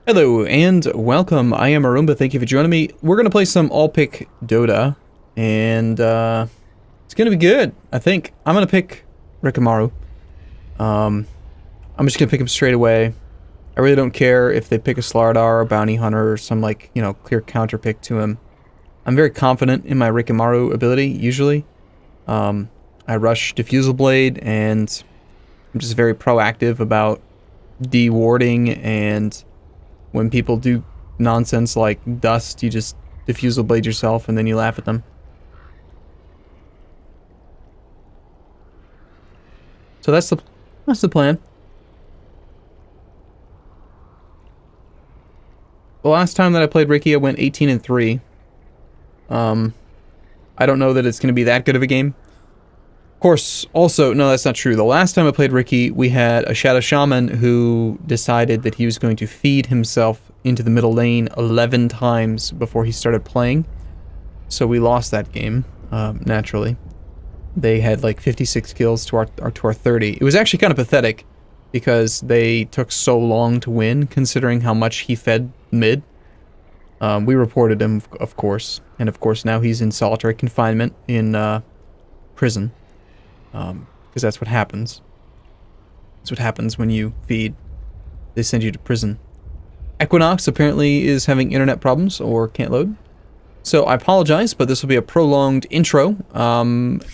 Hello and welcome. I am Arumba. Thank you for joining me. We're going to play some all-pick Dota, and it's going to be good, I think. I'm going to pick Rikimaru. I'm just going to pick him straight away. I really don't care if they pick a Slardar or a Bounty Hunter or some, like, you know, clear counter pick to him. I'm very confident in my Rikimaru ability, usually. I rush Diffusal Blade, and I'm just very proactive about de-warding, and when people do nonsense like dust, you just Diffusal Blade yourself and then you laugh at them. So that's the plan. The last time that I played Ricky, I went 18-3. I don't know that it's going to be that good of a game. Of course, also, no, that's not true. The last time I played Ricky, we had a Shadow Shaman who decided that he was going to feed himself into the middle lane 11 times before he started playing. So we lost that game, naturally. They had like 56 kills to our 30. It was actually kind of pathetic because they took so long to win, considering how much he fed mid. We reported him, of course, and of course now he's in solitary confinement in prison. Because that's what happens. That's what happens when you feed. They send you to prison. Equinox apparently is having internet problems or can't load. So I apologize, but this will be a prolonged intro.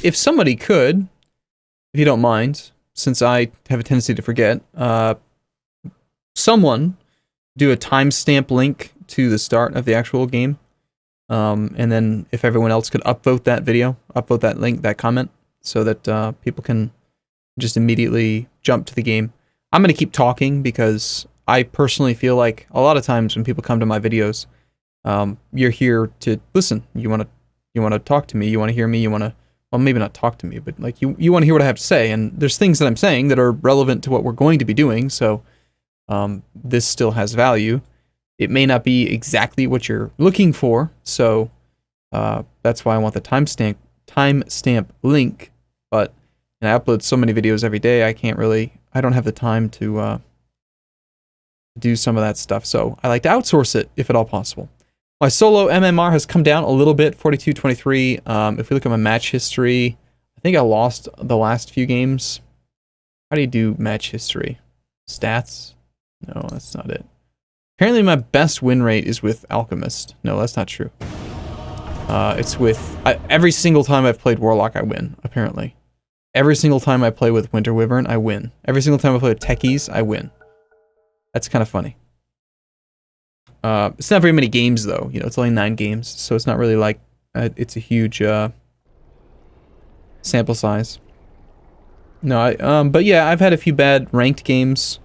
If somebody could, if you don't mind, since I have a tendency to forget, someone do a timestamp link to the start of the actual game. And then if everyone else could upvote that video, upvote that link, that comment, so that people can just immediately jump to the game. I'm going to keep talking because I personally feel like a lot of times when people come to my videos, you're here to listen. You want to talk to me. You want to hear me. You want to, well, maybe not talk to me, but like you want to hear what I have to say. And there's things that I'm saying that are relevant to what we're going to be doing. So this still has value. It may not be exactly what you're looking for. So that's why I want the timestamp link, but I upload so many videos every day, I don't have the time to do some of that stuff, so I like to outsource it if at all possible. My solo MMR has come down a little bit, 42-23. If we look at my match history, I think I lost the last few games. How do you do match history? Stats? No, that's not it. Apparently my best win rate is with Alchemist. No, that's not true. It's with... every single time I've played Warlock, I win, apparently. Every single time I play with Winter Wyvern, I win. Every single time I play with Techies, I win. That's kind of funny. It's not very many games, though. You know, it's only 9 games, so it's not really like... it's a huge sample size. No, but yeah, I've had a few bad ranked games.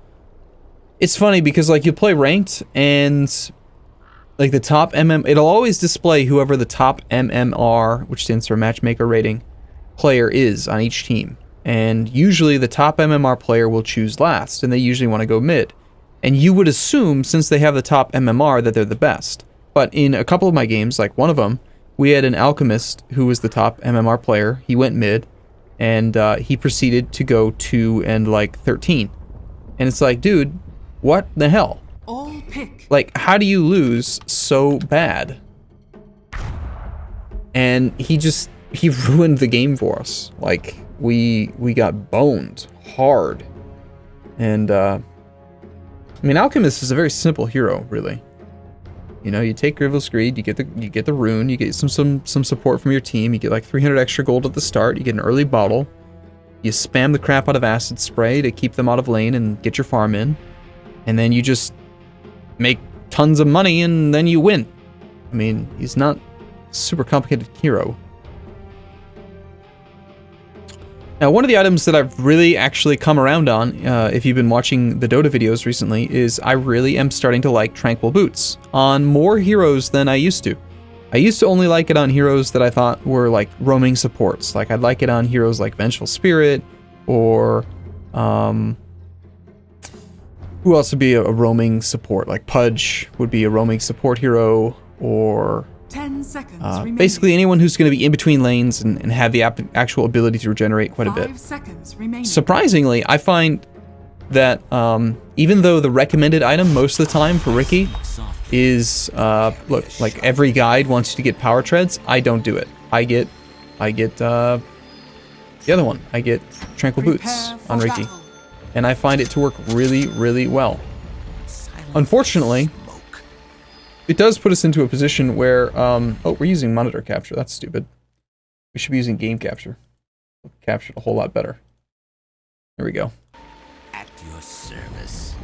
It's funny because, like, you play ranked, and... like the top it'll always display whoever the top MMR, which stands for matchmaker rating, player is on each team. And usually the top MMR player will choose last, and they usually want to go mid. And you would assume, since they have the top MMR, that they're the best. But in a couple of my games, like one of them, we had an Alchemist who was the top MMR player. He went mid, and he proceeded to go 2 and like 13. And it's like, dude, what the hell? All pick. Like, how do you lose so bad? And he ruined the game for us. Like, we got boned hard. And I mean, Alchemist is a very simple hero, really. You know, you take Grievous Greed, you get the rune, you get some support from your team, you get like 300 extra gold at the start, you get an early bottle, you spam the crap out of acid spray to keep them out of lane and get your farm in, and then you just make tons of money and then you win. I mean, he's not a super complicated hero. Now, one of the items that I've really actually come around on, if you've been watching the Dota videos recently, is I really am starting to like Tranquil Boots on more heroes than I used to. I used to only like it on heroes that I thought were like roaming supports. Like, I'd like it on heroes like Vengeful Spirit, or who else would be a roaming support? Like Pudge would be a roaming support hero, or 10 seconds basically anyone who's going to be in between lanes and have the actual ability to regenerate quite a bit. 5 seconds remaining. Surprisingly, I find that even though the recommended item most of the time for Ricky is, look, like every guide wants you to get power treads, I don't do it. I get the other one. I get tranquil boots on Ricky. And I find it to work really, really well. Unfortunately, it does put us into a position where, oh, we're using monitor capture. That's stupid. We should be using game capture. Capture a whole lot better. There we go. At your service.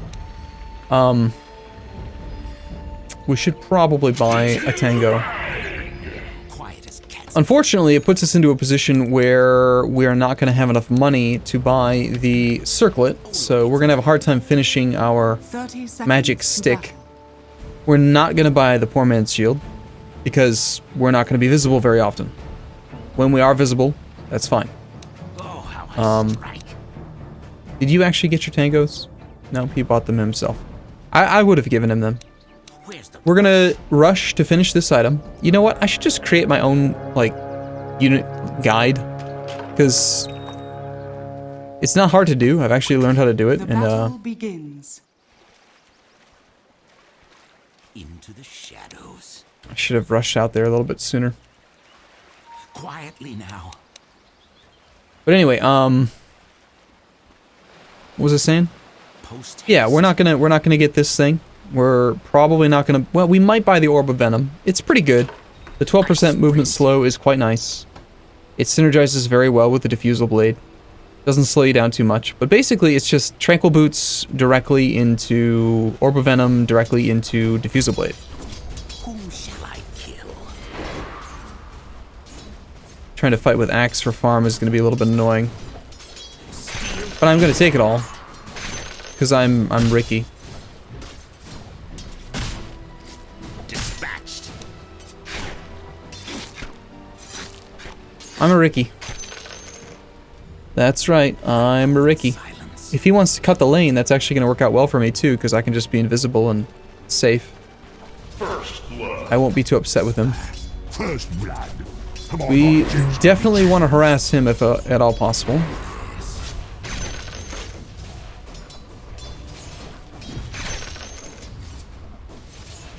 We should probably buy a Tango. Unfortunately, it puts us into a position where we're not going to have enough money to buy the circlet, so we're going to have a hard time finishing our magic stick. We're not going to buy the poor man's shield, because we're not going to be visible very often. When we are visible, that's fine. Did you actually get your Tangos? No, he bought them himself. I would have given him them. We're gonna rush to finish this item. You know what? I should just create my own, like, unit guide. Because it's not hard to do. I've actually learned how to do it. The battle begins. Into the shadows. I should have rushed out there a little bit sooner. Quietly now. But anyway, what was I saying? Yeah, we're not gonna get this thing. We're probably not gonna. Well, we might buy the Orb of Venom. It's pretty good. The 12% movement slow is quite nice. It synergizes very well with the Diffusal Blade. Doesn't slow you down too much. But basically, it's just Tranquil Boots directly into Orb of Venom, directly into Diffusal Blade. Whom shall I kill? Trying to fight with Axe for farm is gonna be a little bit annoying. But I'm gonna take it all. Because I'm Ricky. Dispatched. I'm a Ricky. That's right, I'm a Ricky. Silence. If he wants to cut the lane, that's actually going to work out well for me too, because I can just be invisible and safe. I won't be too upset with him. First blood. Come on, We definitely want to harass him if at all possible.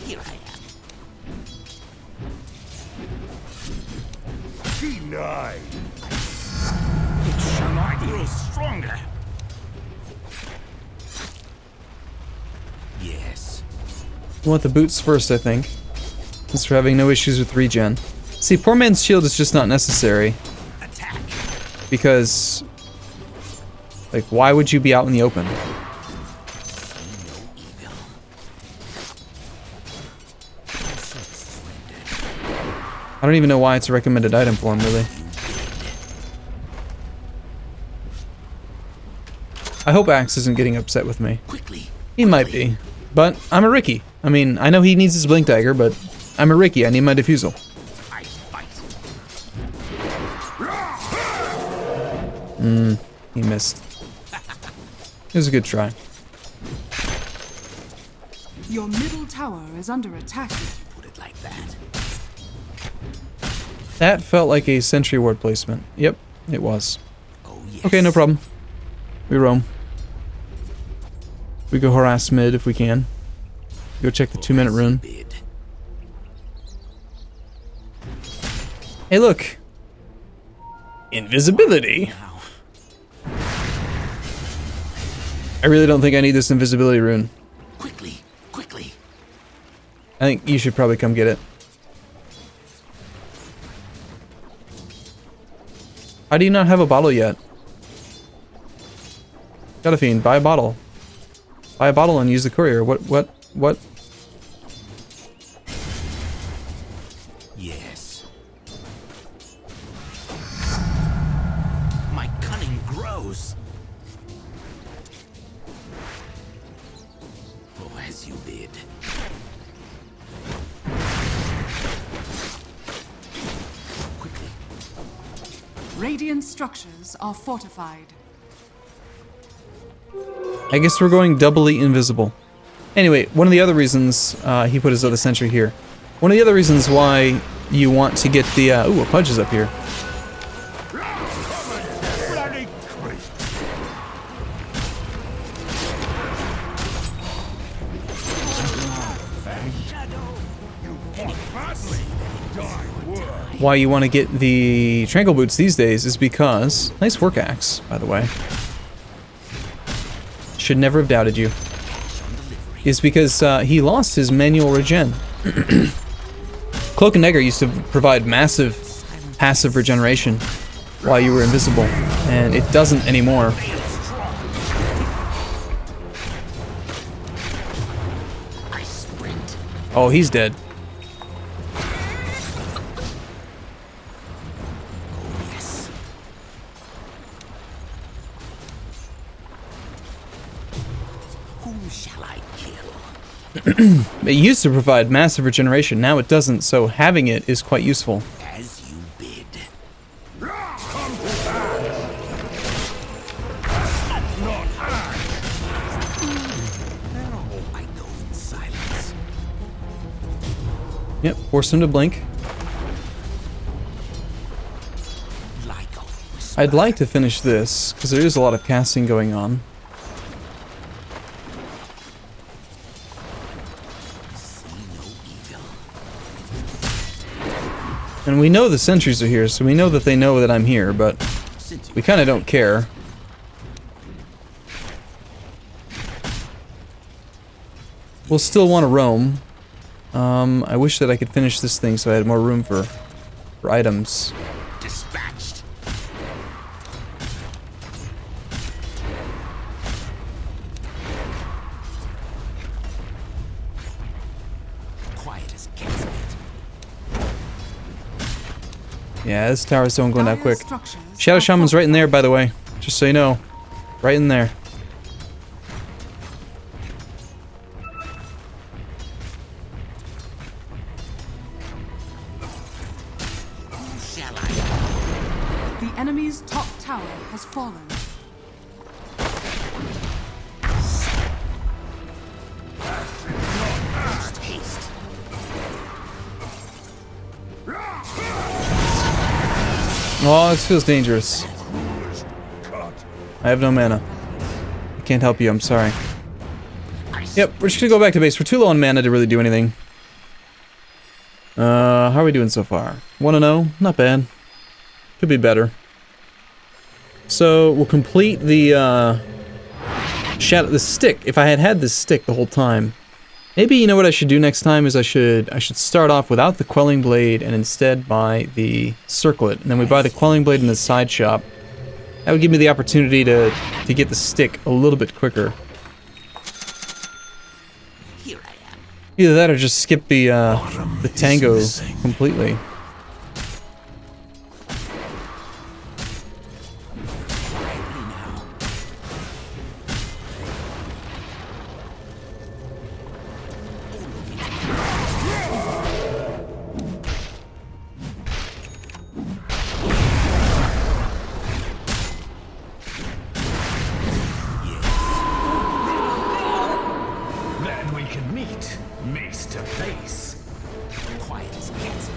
Here I am. denied. It shall not grow stronger. Yes. We want the boots first, I think. Since we're having no issues with regen. See, poor man's shield is just not necessary. Attack. Because, like, why would you be out in the open? See no evil. I don't even know why it's a recommended item for him, really. I hope Axe isn't getting upset with me. Quickly. He might be. But I'm a Ricky. I mean, I know he needs his Blink Dagger, but I'm a Ricky. I need my Diffusal. I fight. He missed. It was a good try. Your middle tower is under attack. Put it like that. That felt like a sentry ward placement. Yep, it was. Oh yes. Okay, no problem. We roam. We go harass mid if we can. Go check the 2-minute rune. Bid. Hey, look! Invisibility! Now. I really don't think I need this invisibility rune. Quickly. Quickly. I think you should probably come get it. How do you not have a bottle yet? Got a fiend, buy a bottle. Buy a bottle and use the courier. What? Yes. My cunning grows. Oh, as you bid. Quickly. Radiant structures are fortified. I guess we're going doubly invisible. Anyway, one of the other reasons he put his other sentry here. One of the other reasons why you want to get the ooh, a Pudge is up here. Bloody creep. why you want to get the tranquil boots these days is because nice work axe, by the way. Should never have doubted you. Is because he lost his manual regen. Cloak and Dagger used to provide massive passive regeneration while you were invisible, and it doesn't anymore. Oh, he's dead. It used to provide massive regeneration, now it doesn't, so having it is quite useful. As you bid. I go in silence. Yep, force him to blink. I'd like to finish this, because there is a lot of casting going on. And we know the sentries are here, so we know that they know that I'm here, but we kind of don't care. We'll still want to roam. I wish that I could finish this thing so I had more room for items. Dispatched. Quiet as cats. Yeah, this tower's don't go down quick. Structures Shadow are Shaman's right in there, by the way. Just so you know. Right in there. The enemy's top tower has fallen. Oh, this feels dangerous. I have no mana. I can't help you, I'm sorry. Yep, we're just gonna go back to base. We're too low on mana to really do anything. How are we doing so far? 1-0? Not bad. Could be better. So, we'll complete the, the stick. If I had had this stick the whole time, maybe, you know what I should do next time is I should start off without the Quelling Blade and instead buy the Circlet. And then we buy the Quelling Blade in the side shop. That would give me the opportunity to get the stick a little bit quicker. Here I am. Either that or just skip the tango completely. Then we can meet face to face. Quiet as cats.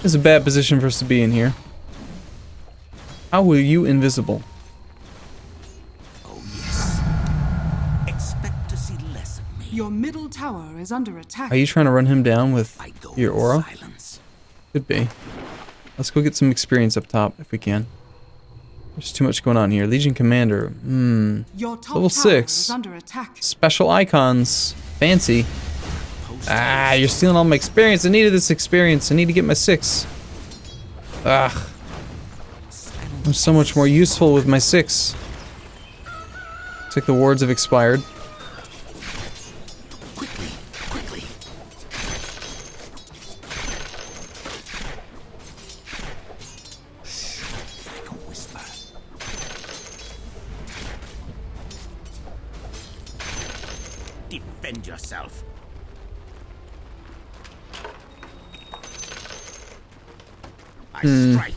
This is a bad position for us to be in here. How were you invisible? Oh yes. Expect to see less of me. Your middle tower is under attack. Are you trying to run him down with I go your in aura? silence. Could be. Let's go get some experience up top if we can. There's too much going on here. Legion Commander. Your top Level tower 6. is under attack. Special icons. Fancy. Ah, you're stealing all my experience. I needed this experience. I need to get my 6. Ugh. I'm so much more useful with my 6. Looks like the wards have expired. Quickly, quickly. Shh. Like a whisper. Defend yourself. I strike.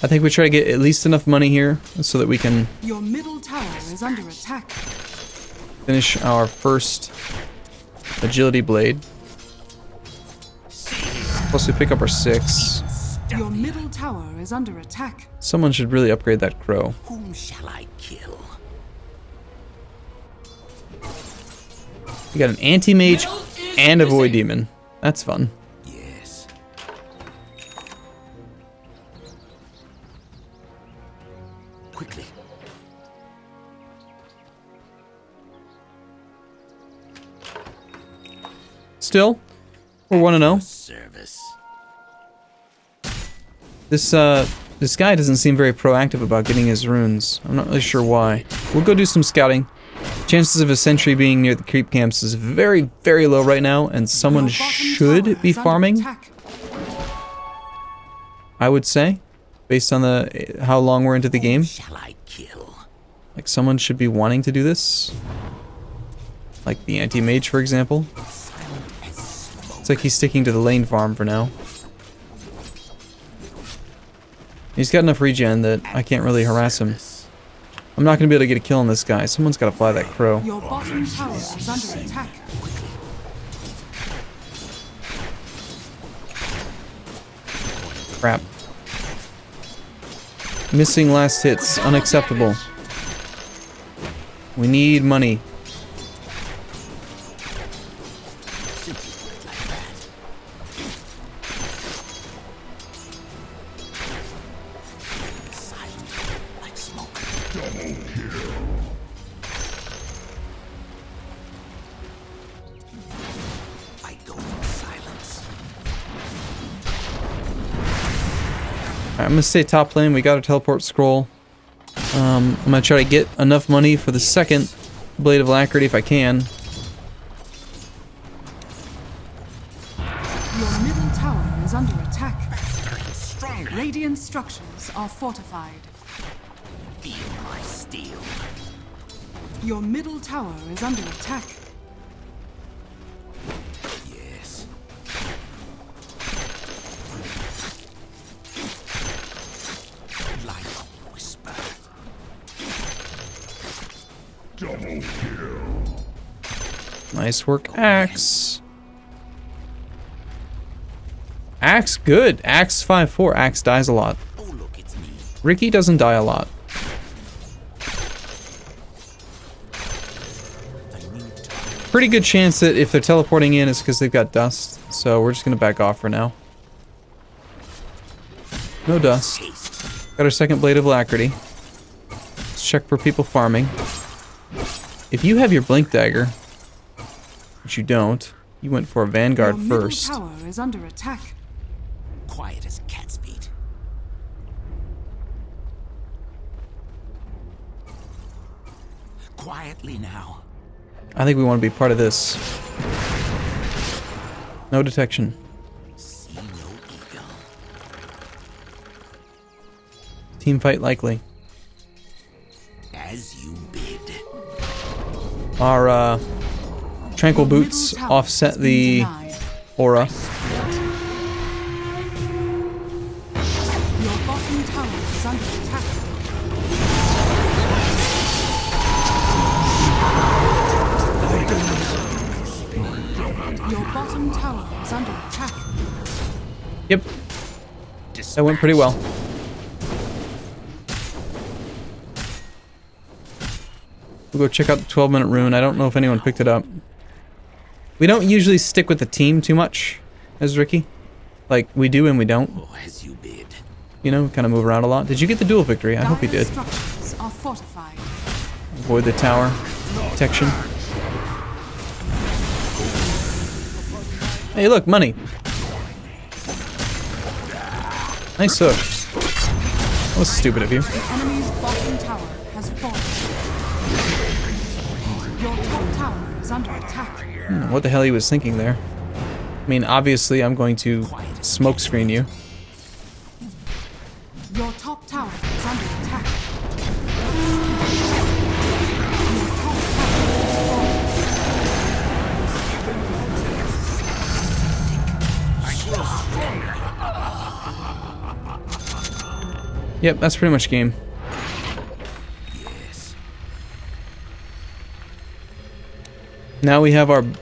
I think we try to get at least enough money here so that we can Your middle tower is under attack. finish our first agility blade. Plus we pick up our 6. Your middle tower is under attack. Someone should really upgrade that crow. Whom shall I kill? You got an anti-mage and a void demon. That's fun. Yes. Quickly. Still, we're 1-0. Service. This guy doesn't seem very proactive about getting his runes. I'm not really sure why. We'll go do some scouting. Chances of a sentry being near the creep camps is very, very low right now, and someone Your bottom should tower be is under farming, attack. I would say, based on how long we're into the game. Shall I kill? Like, someone should be wanting to do this. Like the anti-mage, for example. It's like he's sticking to the lane farm for now. He's got enough regen that I can't really harass him. I'm not going to be able to get a kill on this guy. Someone's got to fly that crow. Your bottom tower is under attack. Crap. Missing last hits. Unacceptable. We need money. Like smoke. I go in silence. Alright, I'm gonna stay top lane. We got a teleport scroll. I'm gonna try to get enough money for the second Blade of Alacrity if I can. Your middle tower is under attack. Stronger. Radiant structures are fortified. Feel my steel. Your middle tower is under attack. Yes. Like a whisper. Double kill. Nice work, Axe. Axe, good. Axe 5-4. Axe dies a lot. Oh, look, it's me. Ricky doesn't die a lot. Pretty good chance that if they're teleporting in, it's because they've got dust. So we're just gonna back off for now. No dust. Got our second Blade of Alacrity. Let's check for people farming. If you have your Blink Dagger, which you don't, you went for a Vanguard Your middle first. tower is under attack. Quiet as cat's feet. Quietly now. I think we want to be part of this. No detection. See no eagle. Team fight likely. As you bid. Our tranquil Your boots middle tower offset has been the denied. aura. Your bottom tower is under attack. Your bottom tower is under attack. Yep, that went pretty well. We'll go check out the 12-minute rune. I don't know if anyone picked it up. We don't usually stick with the team too much as Ricky. Like, we do and we don't. Oh, as you bid. You know, kind of move around a lot. Did you get the duel victory? I hope you Dire did. structures are fortified. Avoid the tower. Protection. Hey, look, money. Nice hook. That was stupid of you. The enemy's bottom tower has fallen. Your top tower is under attack. What the hell he was thinking there? I mean, obviously, I'm going to smoke screen you. Your top tower is under attack. Your top tower Yep, that's pretty much game. Yes. Now we have the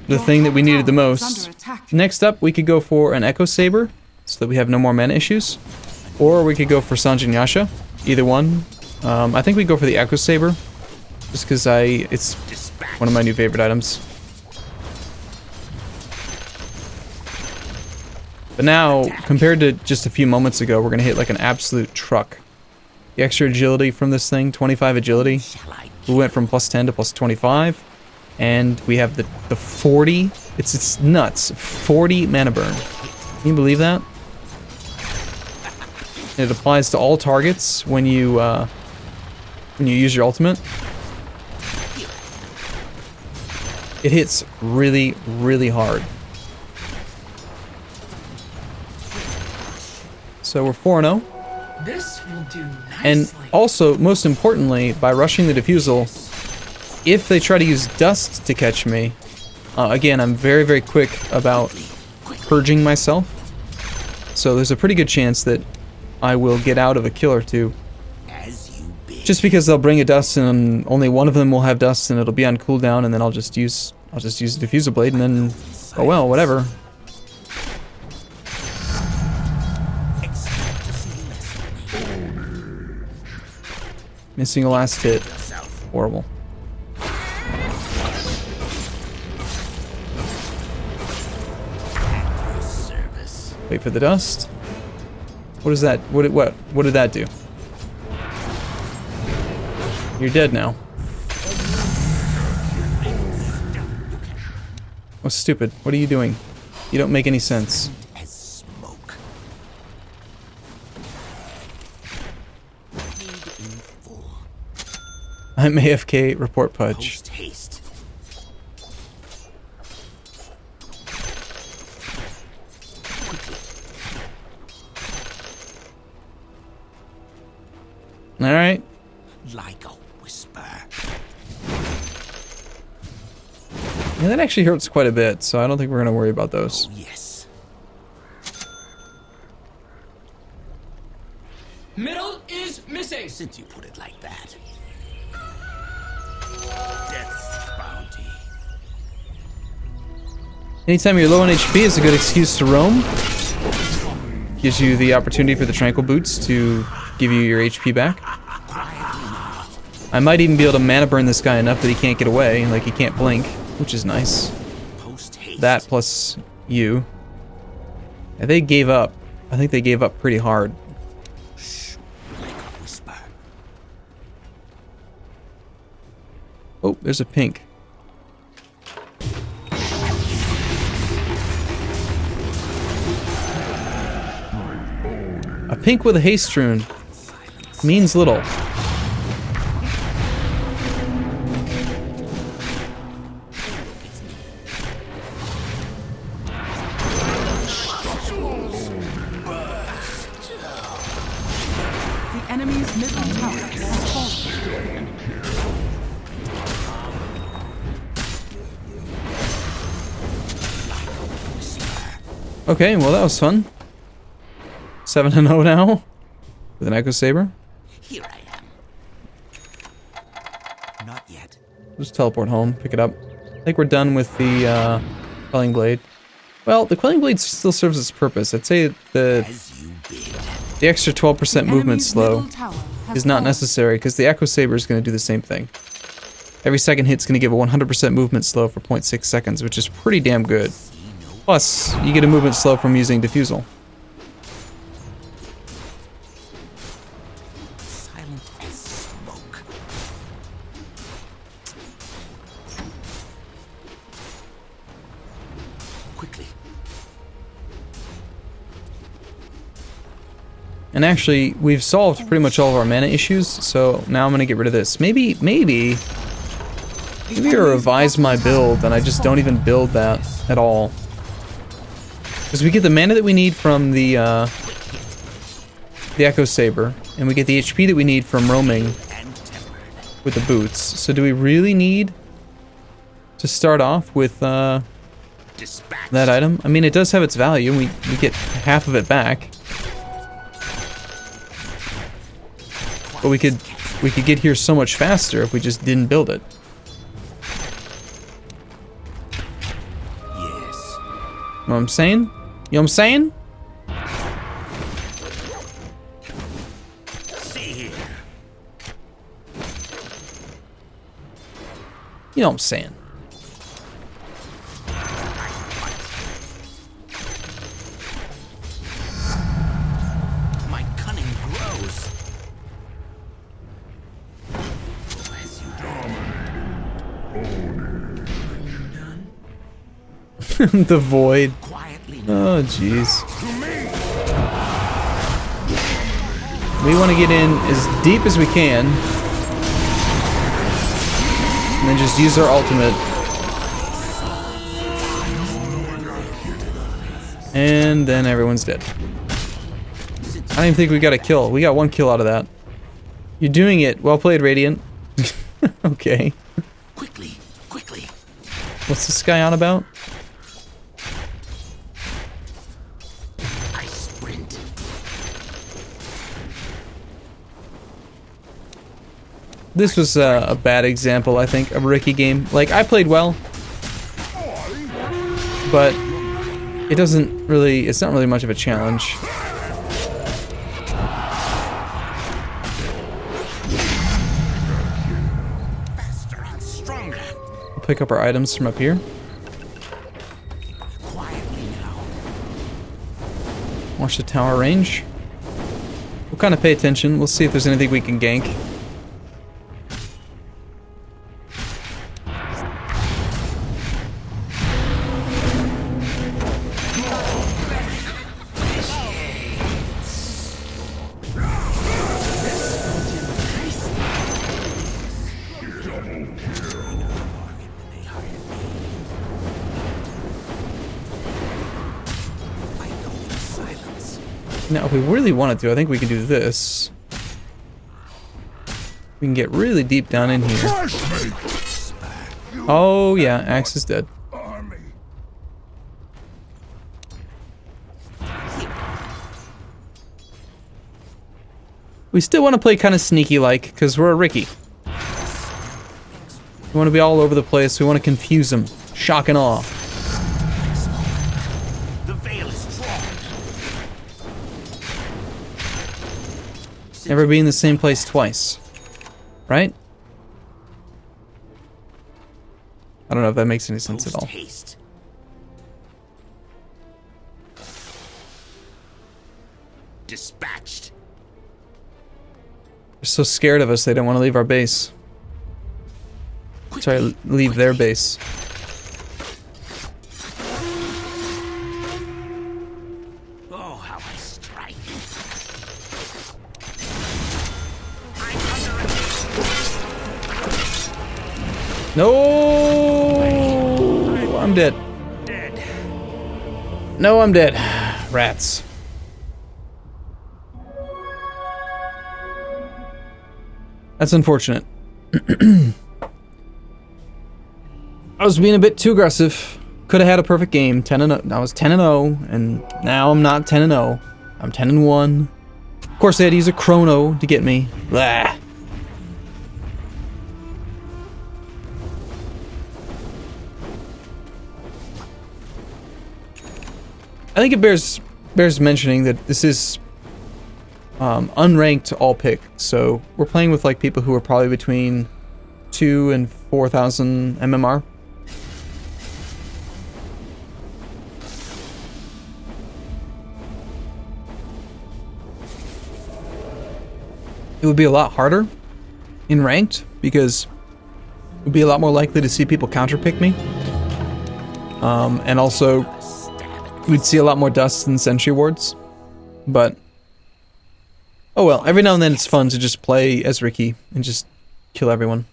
Your thing that we top needed the tower is most. under attack. Next up, we could go for an Echo Saber. so that we have no more mana issues. Or we could go for Sanjin Yasha. Either one. I think we go for the Echo Saber, just because it's one of my new favorite items. But now, compared to just a few moments ago, we're gonna hit like an absolute truck. The extra agility from this thing, 25 agility. We went from +10 to +25, and we have the 40. It's nuts. 40 mana burn. Can you believe that? It applies to all targets when you use your ultimate. It hits really, really hard. So we're 4-0. This will do nicely. And also, most importantly, by rushing the defusal, if they try to use dust to catch me, again, I'm very, very quick about purging myself. So there's a pretty good chance that I will get out of a kill or two. Just because they'll bring a dust and only one of them will have dust and it'll be on cooldown, and then I'll just use the diffuser blade, and then, oh well, whatever. Missing a last hit. Horrible. Wait for the dust. What is that? What did that do? You're dead now. Oh, stupid. What are you doing? You don't make any sense. I'm AFK, report Pudge. Alright. Like a whisper. Yeah, that actually hurts quite a bit, so I don't think we're gonna worry about those. Oh, yes. Middle is missing. Since you put it like that. Death's bounty. Anytime you're low on HP is a good excuse to roam. Gives you the opportunity for the Tranquil Boots to give you your HP back. I might even be able to mana burn this guy enough that he can't get away, like he can't blink, which is nice. That plus you. And they gave up. I think they gave up pretty hard. Like a whisper. Oh, there's a pink. A pink with a haste rune means little. The enemy's middle tower has fallen. Okay, well that was fun. 7-0 now with an Echo Saber. Here I am. Not yet. Just teleport home, pick it up. I think we're done with the Quelling Blade. Well, the Quelling Blade still serves its purpose. I'd say the extra 12% movement slow is not necessary because the Echo Saber is going to do the same thing. Every second hit's going to give a 100% movement slow for 0.6 seconds, which is pretty damn good. Plus, you get a movement slow from using Diffusal. Silent as smoke. Quickly. And actually, we've solved pretty much all of our mana issues, so now I'm going to get rid of this. Maybe I revise my build and I just don't even build that at all. Because we get the mana that we need from the Echo Saber, and we get the HP that we need from roaming with the boots. So do we really need to start off with that item? I mean, it does have its value, and we get half of it back. But we could get here so much faster if we just didn't build it. Yes. You know what I'm saying? You know what I'm saying? see here. You know what I'm saying. My cunning grows. As you done. The void. Quietly. Oh, jeez. We want to get in as deep as we can. And then just use our ultimate. And then everyone's dead. I don't even think we got a kill. We got 1 kill out of that. You're doing it. Well played, Radiant. Okay. Quickly, quickly. What's this guy on about? I sprint. This was a bad example, I think, of a Ricky game. Like, I played well, but it doesn't really, it's not really much of a challenge. Faster and stronger. We'll pick up our items from up here. Quietly now. Watch the tower range. We'll kind of pay attention. We'll see if there's anything we can gank. Now, if we really wanted to, I think we can do this. We can get really deep down in here. Oh, yeah, Axe is dead. We still want to play kind of sneaky-like, because we're a Ricky. We want to be all over the place. We want to confuse them. Shock and awe. The veil is strong. Never be in the same place twice. Right? I don't know if that makes any sense at all. Haste. Dispatched. They're so scared of us, they don't want to leave our base. Sorry, leave their base. Oh, how I strike. No, I'm dead. Dead. No, I'm dead. Rats. That's unfortunate. I was being a bit too aggressive. Could have had a perfect game. 10-0. I was 10-0, and now I'm not 10-0. I'm 10-1. Of course, they had to use a chrono to get me. Blah. I think it bears mentioning that this is unranked all pick, so we're playing with like people who are probably between 2,000 and 4,000 MMR. It would be a lot harder in ranked because it would be a lot more likely to see people counterpick me. And also, we'd see a lot more dust and sentry wards. But, oh well, every now and then it's fun to just play as Ricky and just kill everyone.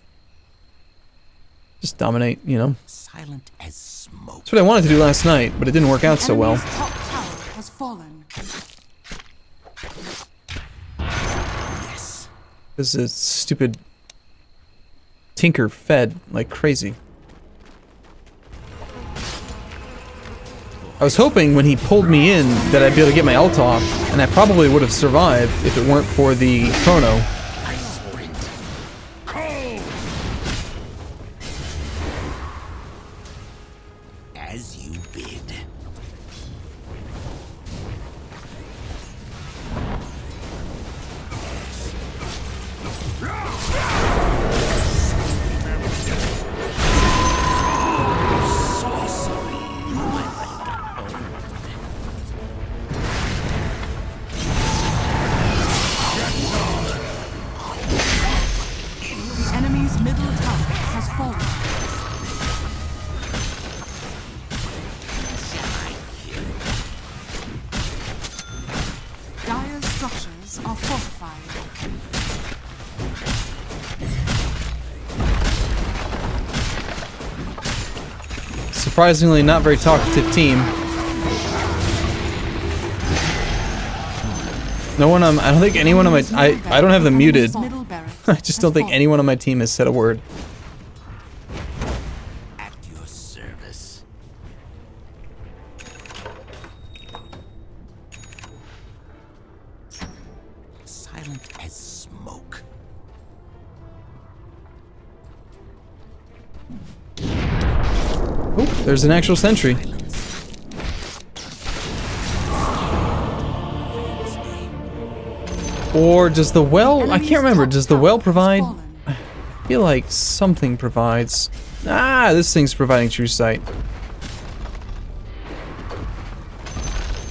Just dominate, you know? Silent as smoke. That's what I wanted to do last night, but it didn't work out so well. Enemy's top tower has fallen. Yes. Because this stupid Tinker fed like crazy. I was hoping when he pulled me in that I'd be able to get my ult off, and I probably would have survived if it weren't for the chrono. I sprint. As you bid. are fortified. Surprisingly, not very talkative team. No one I don't think anyone on my I don't have them muted. I just don't think anyone on my team has said a word. At your service. Silent as smoke. Oh, there's an actual sentry. Or does the well? I can't remember. Does the well provide? I feel like something provides. Ah, this thing's providing true sight.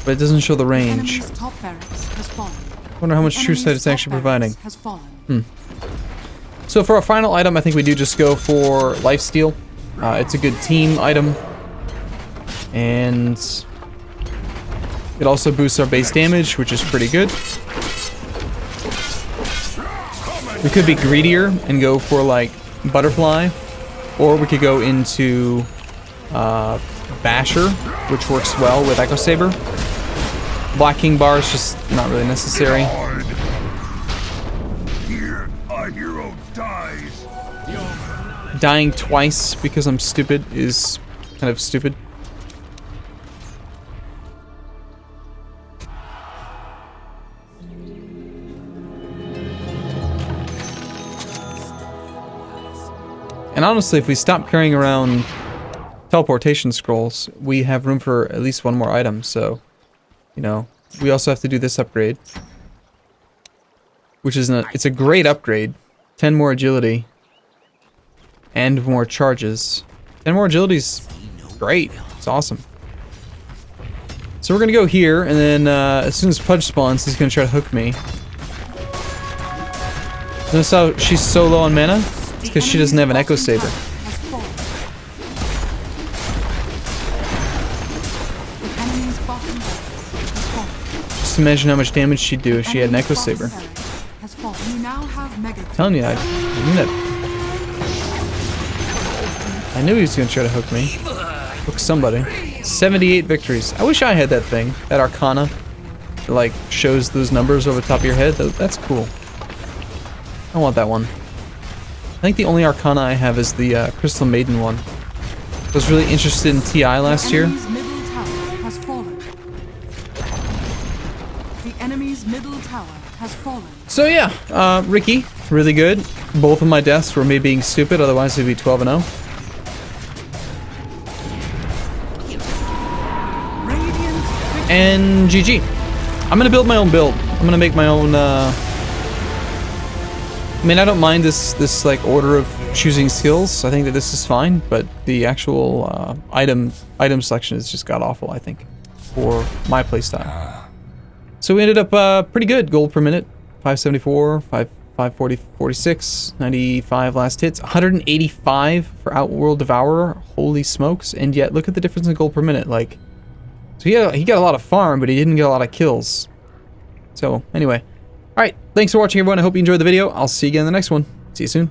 But it doesn't show the range. Enemy's top barracks has fallen. Wonder how much true sight it's Enemy's actually top providing. barracks has fallen. So for our final item, I think we do just go for lifesteal. It's a good team item. And it also boosts our base damage, which is pretty good. We could be greedier and go for like butterfly, or we could go into Basher, which works well with Echo Saber. Black King Bar is just not really necessary. Here, a hero dies. Dying twice because I'm stupid is kind of stupid. And honestly, if we stop carrying around teleportation scrolls, we have room for at least one more item, so, you know, we also have to do this upgrade. Which is it's a great upgrade. 10 more agility. And more charges. 10 more agility's great. It's awesome. So we're gonna go here, and then as soon as Pudge spawns, he's gonna try to hook me. Notice how she's so low on mana? It's because she doesn't have an Echo Saber. Just imagine how much damage she'd do if she had an Echo Saber. I'm telling you, I knew he was gonna try to hook me. Hook somebody. 78 victories. I wish I had that thing, that Arcana, that like shows those numbers over the top of your head. That's cool. I want that one. I think the only Arcana I have is the Crystal Maiden one. I was really interested in TI last year. The enemy's middle tower has fallen. So yeah, Ricky, really good. Both of my deaths were me being stupid, otherwise it'd be 12-0. And GG. I'm gonna build my own build. I'm gonna make my own, I mean, I don't mind this like order of choosing skills. I think that this is fine, but the actual item selection is just god-awful, I think, for my playstyle. So we ended up pretty good. Gold per minute, 574, 540, 46, 95 last hits, 185 for Outworld Devourer. Holy smokes! And yet, look at the difference in gold per minute. Like, so he got a lot of farm, but he didn't get a lot of kills. So anyway, all right. Thanks for watching, everyone. I hope you enjoyed the video. I'll see you again in the next one. See you soon.